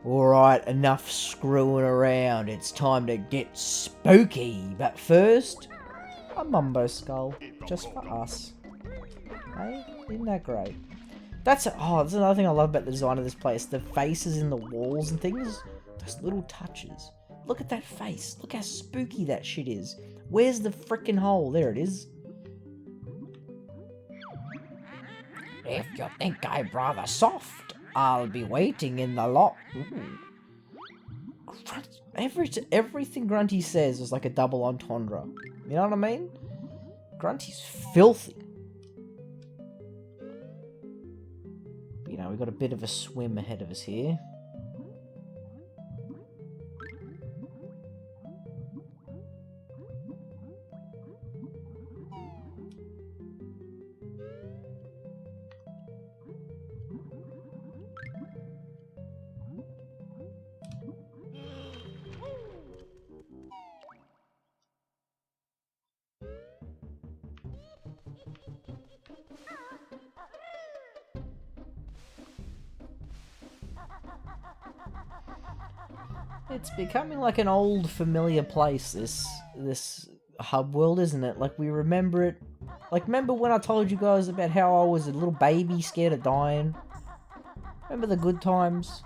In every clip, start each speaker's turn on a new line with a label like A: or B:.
A: Alright, enough screwing around. It's time to get spooky. But first, a Mumbo skull. Just for us. Hey, isn't that great? That's another thing I love about the design of this place. The faces in the walls and things. Those little touches. Look at that face. Look how spooky that shit is. Where's the frickin' hole? There it is. If you think I'm rather soft, I'll be waiting in the lot. Everything Grunty says is like a double entendre. You know what I mean? Grunty's filthy. But, you know, we've got a bit of a swim ahead of us here. It's becoming like an old familiar place, this hub world, isn't it? Like, we remember it. Like, remember when I told you guys about how I was a little baby scared of dying? Remember the good times?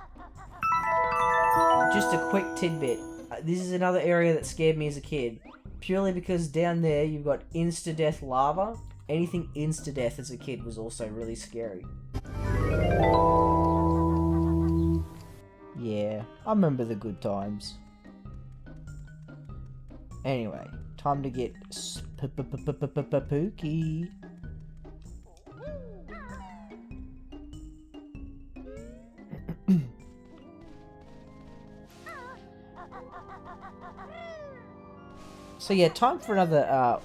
A: Just a quick tidbit. This is another area that scared me as a kid. Purely because down there you've got insta-death lava. Anything insta-death as a kid was also really scary. Yeah, I remember the good times. Anyway, time to get spooky. So yeah, time for another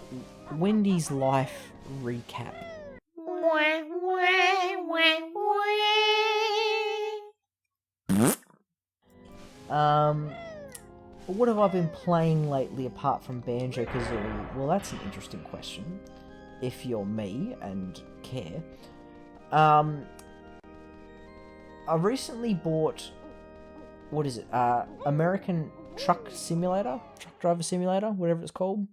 A: Wendy's life recap. What have I been playing lately apart from Banjo-Kazooie? Well, that's an interesting question, if you're me and care. I recently bought, what is it, American Truck Simulator? Truck Driver Simulator, whatever it's called.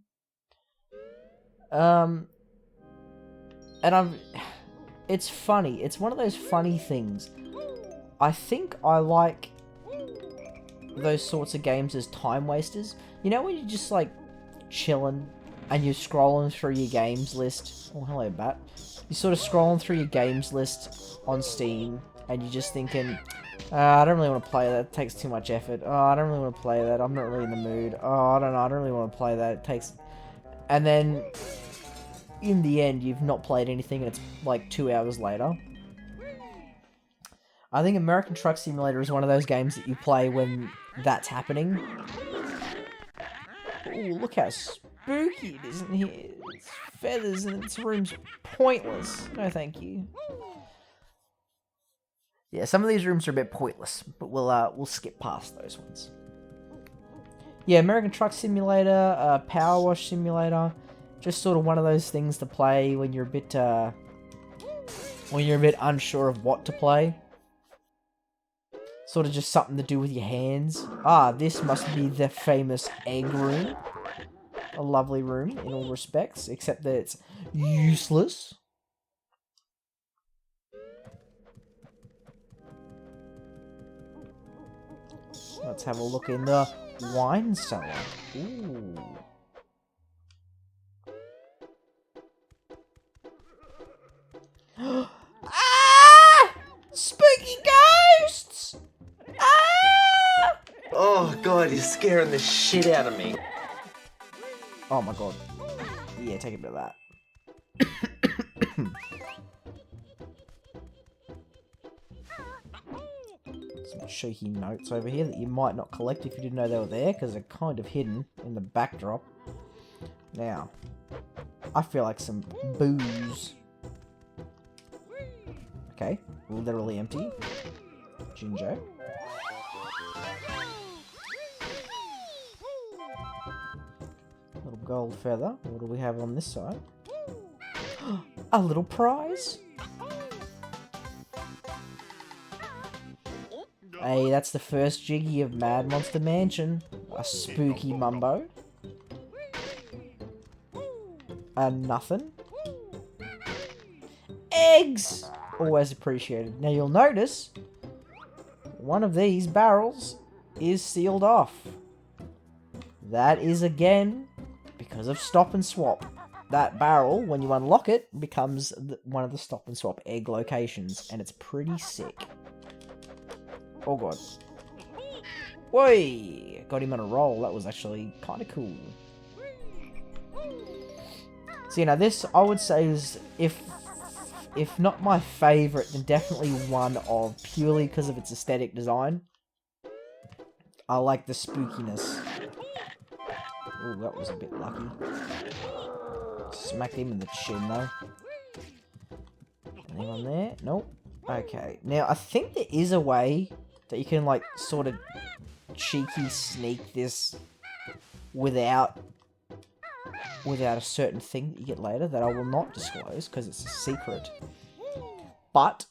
A: And it's funny. It's one of those funny things. I think I like those sorts of games as time wasters. You know when you're just like chilling and you're scrolling through your games list. Oh, hello, Bat. You're sort of scrolling through your games list on Steam and you're just thinking, I don't really want to play that. It takes too much effort. Oh, I don't really want to play that. I'm not really in the mood. Oh, I don't know. I don't really want to play that. It takes... And then, in the end, you've not played anything and it's like 2 hours later. I think American Truck Simulator is one of those games that you play when that's happening. Ooh, look how spooky it is in here. It's feathers and this room's pointless. No, thank you. Yeah, some of these rooms are a bit pointless, but we'll skip past those ones. Yeah, American Truck Simulator, Power Wash Simulator, just sort of one of those things to play when you're a bit unsure of what to play. Sort of just something to do with your hands. Ah, this must be the famous egg room. A lovely room in all respects, except that it's useless. Let's have a look in the wine cellar. Ooh. Ah! Spooky ghosts! Ah!
B: Oh god, he's scaring the shit out of me.
A: Oh my god. Yeah, take a bit of that. Some cheeky notes over here that you might not collect if you didn't know they were there, because they're kind of hidden in the backdrop. Now, I feel like some booze. Okay, literally empty. Ginger. Little gold feather. What do we have on this side? A little prize. Hey, that's the first Jiggy of Mad Monster Mansion. A spooky mumbo. And nothing. Eggs! Always appreciated. Now you'll notice, one of these barrels is sealed off. That is again because of stop and swap. That barrel, when you unlock it, becomes one of the stop and swap egg locations, and it's pretty sick. Oh god. Whey! Got him on a roll. That was actually kind of cool. So, you know, this I would say is, if not my favourite, then definitely one of, purely because of its aesthetic design. I like the spookiness. Ooh, that was a bit lucky. Smacked him in the chin, though. Anyone there? Nope. Okay. Now, I think there is a way that you can, like, sort of cheeky sneak this without a certain thing that you get later that I will not disclose because it's a secret. But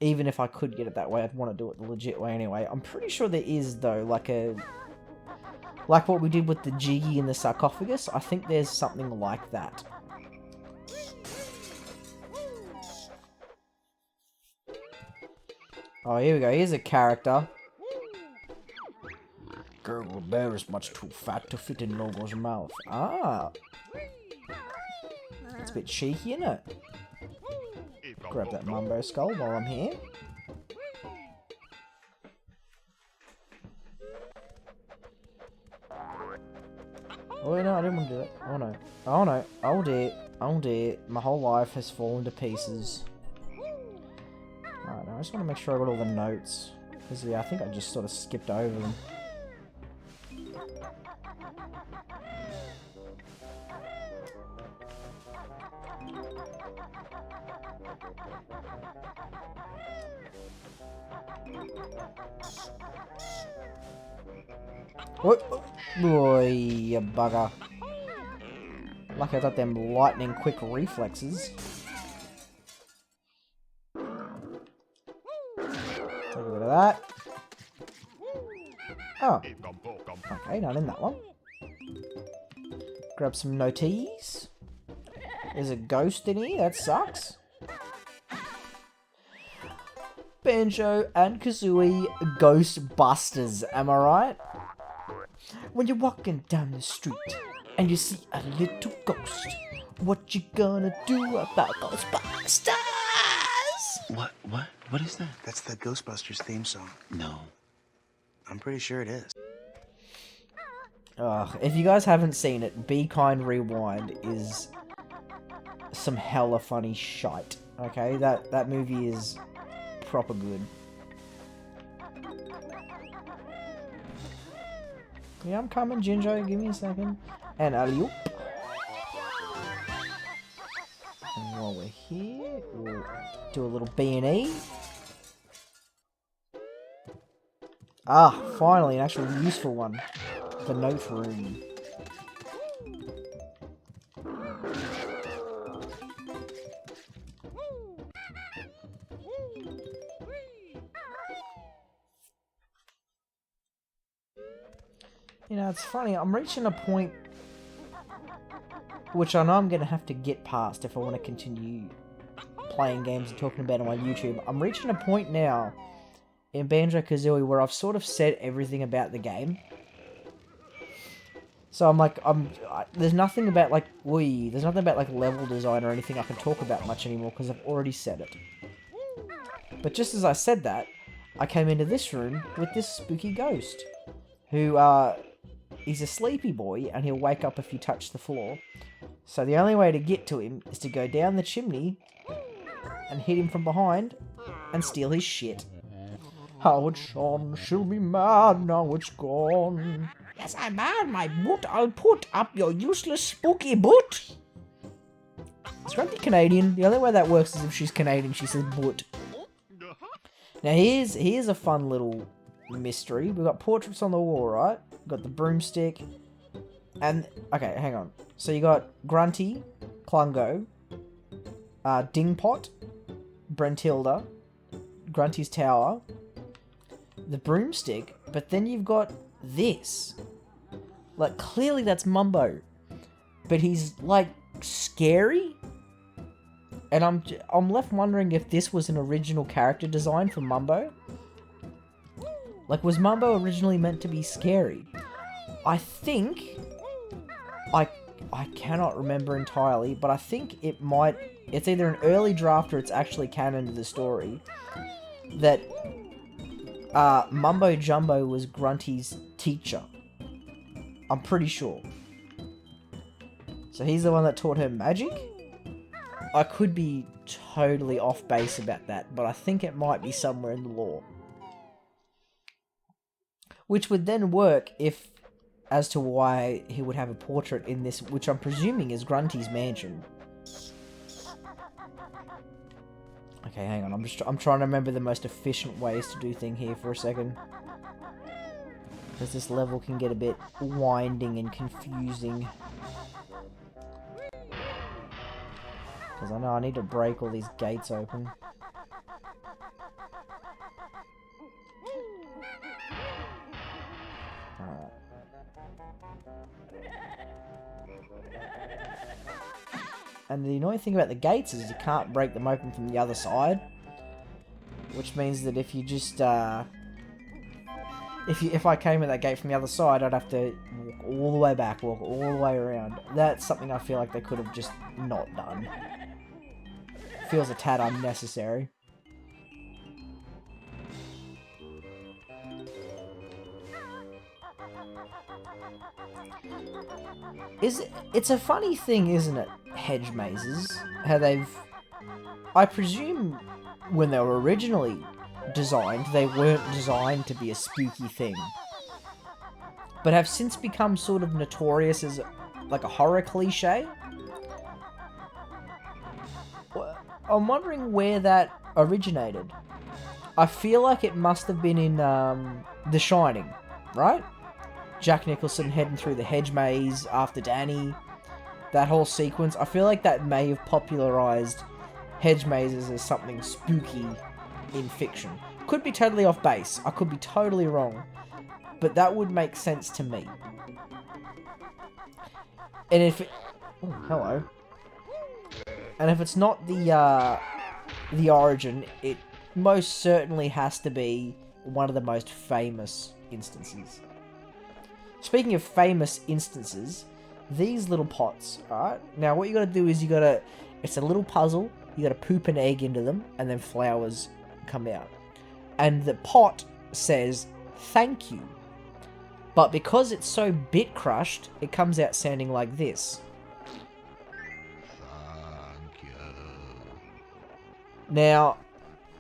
A: even if I could get it that way, I'd want to do it the legit way anyway. I'm pretty sure there is, though, like what we did with the Jiggy in the sarcophagus. I think there's something like that. Oh, here we go. Here's a character. Gurgle Bear is much too fat to fit in Logo's mouth. Ah. It's a bit cheeky, isn't it? Grab that Mumbo Skull while I'm here. Oh no, I didn't want to do it. Oh no. Oh no. Oh dear. Oh dear. My whole life has fallen to pieces. Alright, now I just want to make sure I got all the notes. Because yeah, I think I just sort of skipped over them. What? Boy, you bugger. Lucky I got them lightning quick reflexes. Take a bit of that. Oh. Okay, not in that one. Grab some noties. There's a ghost in here, that sucks. Banjo and Kazooie Ghostbusters, am I right? When you're walking down the street and you see a little ghost, what you gonna do about Ghostbusters?
C: What is that?
D: That's the Ghostbusters theme song.
C: No.
D: I'm pretty sure it is.
A: If you guys haven't seen it, Be Kind Rewind is some hella funny shite. Okay, that movie is proper good. Yeah, I'm coming, Ginger. Give me a second. And alley-oop. And while we're here, we'll do a little B&E. Ah, finally, an actual useful one. The note room. You know, it's funny, I'm reaching a point which I know I'm going to have to get past if I want to continue playing games and talking about it on my YouTube. I'm reaching a point now in Banjo-Kazooie where I've sort of said everything about the game. So I'm like, there's nothing about like, there's nothing about like level design or anything I can talk about much anymore because I've already said it. But just as I said that, I came into this room with this spooky ghost who, he's a sleepy boy, and he'll wake up if you touch the floor. So the only way to get to him is to go down the chimney and hit him from behind and steal his shit. How it's shone, she'll be mad now it's gone. Yes, I'm mad, my boot I'll put up your useless spooky boot. Is Grunty Canadian? The only way that works is if she's Canadian, she says boot. Now here's a fun little mystery. We've got portraits on the wall, right? We've got the broomstick. And, okay, hang on. So you got Grunty, Klungo, Dingpot, Brentilda, Grunty's Tower, the broomstick, but then you've got this. Like, clearly that's Mumbo. But he's, like, scary? And I'm left wondering if this was an original character design for Mumbo. Like, was Mumbo originally meant to be scary? I think... I cannot remember entirely, but I think it might... It's either an early draft or it's actually canon to the story. That Mumbo Jumbo was Grunty's teacher. I'm pretty sure. So he's the one that taught her magic? I could be totally off base about that, but I think it might be somewhere in the lore. Which would then work if... as to why he would have a portrait in this, which I'm presuming is Grunty's mansion. Okay, hang on. I'm trying to remember the most efficient ways to do things here for a second. Because this level can get a bit winding and confusing. Because I know I need to break all these gates open. Alright. And the annoying thing about the gates is you can't break them open from the other side. Which means that if you just, if I came at that gate from the other side, I'd have to walk all the way back, walk all the way around. That's something I feel like they could have just not done. Feels a tad unnecessary. It's a funny thing, isn't it? Hedge mazes. How they've... I presume when they were originally designed, they weren't designed to be a spooky thing. But have since become sort of notorious as like a horror cliche. I'm wondering where that originated. I feel like it must have been in The Shining, right? Jack Nicholson heading through the hedge maze after Danny. That whole sequence. I feel like that may have popularized hedge mazes as something spooky in fiction. Could be totally off base. I could be totally wrong. But that would make sense to me. And if it... Oh, hello. And if it's not the origin, it most certainly has to be one of the most famous instances. Speaking of famous instances, these little pots, alright? Now what you gotta do is it's a little puzzle, you gotta poop an egg into them, and then flowers come out. And the pot says, thank you. But because it's so bit crushed, it comes out sounding like this. Now,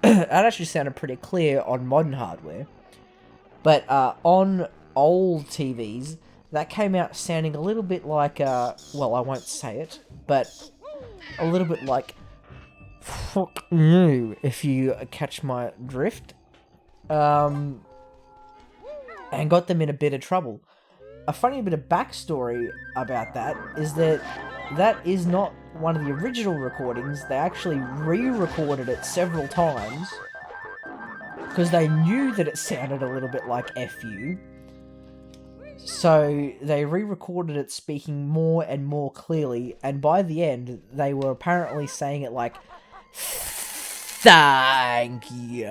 A: that actually sounded pretty clear on modern hardware. But on old TVs, that came out sounding a little bit like, well, I won't say it, but a little bit like, fuck you, if you catch my drift. And got them in a bit of trouble. A funny bit of backstory about that is that that is not one of the original recordings. They actually re-recorded it several times because they knew that it sounded a little bit like FU. So they re-recorded it speaking more and more clearly, and by the end, they were apparently saying it like, thank you,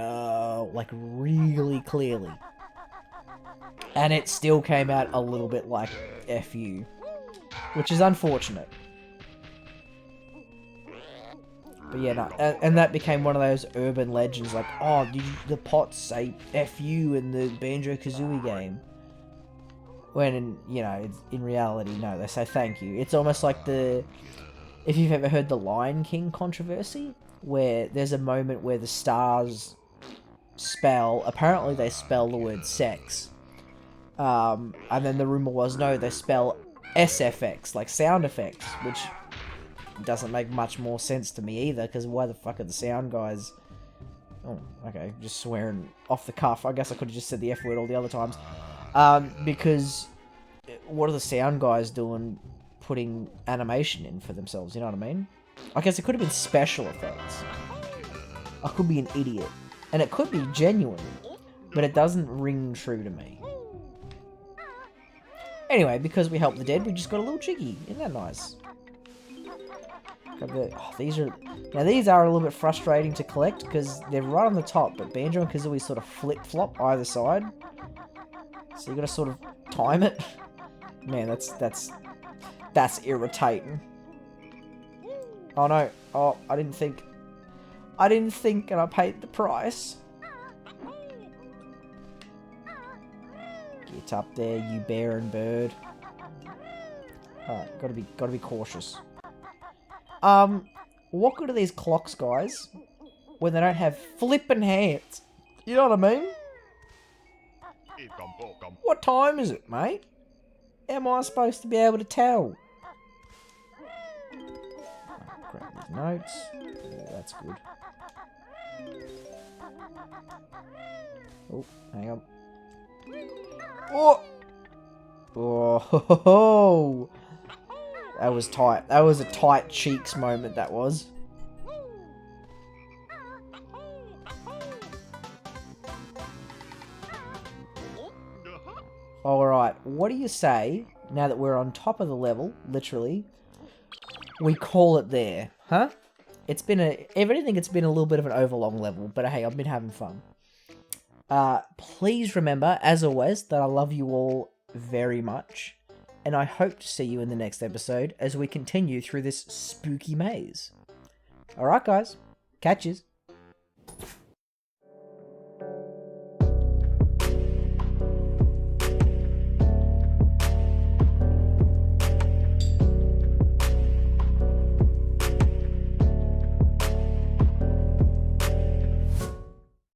A: like really clearly. And it still came out a little bit like FU, which is unfortunate. But yeah, no, and that became one of those urban legends, like, oh, did the pots say FU in the Banjo-Kazooie game? When, you know, in reality, no, they say thank you. It's almost like if you've ever heard the Lion King controversy, where there's a moment where the stars apparently they spell the word sex. And then the rumor was, no, they spell SFX, like sound effects, which doesn't make much more sense to me either, because why the fuck are the sound guys... Oh, okay, just swearing off the cuff. I guess I could have just said the F word all the other times. Because what are the sound guys doing putting animation in for themselves, you know what I mean? I guess it could have been special effects. I could be an idiot. And it could be genuine. but it doesn't ring true to me. Anyway, because we helped the dead, we just got a little jiggy. Isn't that nice? These are a little bit frustrating to collect because they're right on the top, but Banjo and Kazooie sort of flip-flop either side. So you gotta sort of time it. Man, that's irritating. Oh no. Oh, I didn't think and I paid the price. Get up there, you bear and bird. Alright, gotta be cautious. What good are these clocks, guys, when they don't have flippin' hands? You know what I mean? What time is it, mate? Am I supposed to be able to tell? Grab these notes. Yeah, that's good. Oh, hang on. Oh! Oh, ho, ho, ho. That was tight. That was a tight cheeks moment, that was. Alright, what do you say, now that we're on top of the level, literally, we call it there, huh? It's been if anything, it's been a little bit of an overlong level, but hey, I've been having fun. Please remember, as always, that I love you all very much. And I hope to see you in the next episode as we continue through this spooky maze. Alright guys, catches.